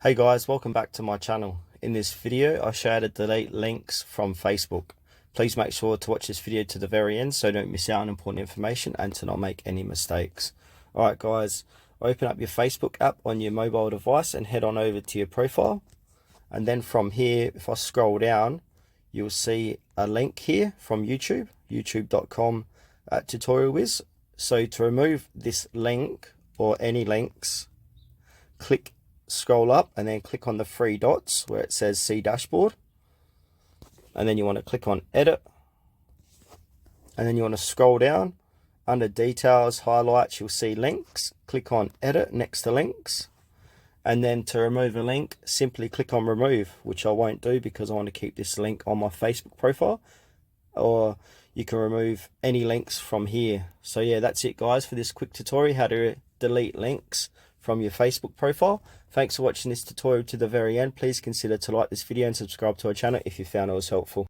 Hey guys, welcome back to my channel. In this video, I show how to delete links from Facebook. Please make sure to watch this video to the very end so you don't miss out on important information and to not make any mistakes. Alright guys, open up your Facebook app on your mobile device and head on over to your profile. And then from here, if I scroll down, you'll see a link here from YouTube, youtube.com/tutorialwiz. So to remove this link or any links, scroll up and then click on the three dots where it says see dashboard, and then you want to click on edit, and then you want to scroll down under details, highlights, you'll see links. Click on edit next to links, and then to remove a link, simply click on remove, which I won't do because I want to keep this link on my Facebook profile. Or you can remove any links from here. So yeah, that's it guys for this quick tutorial how to delete links from your Facebook profile. Thanks for watching this tutorial to the very end. Please consider to like this video and subscribe to our channel if you found it was helpful.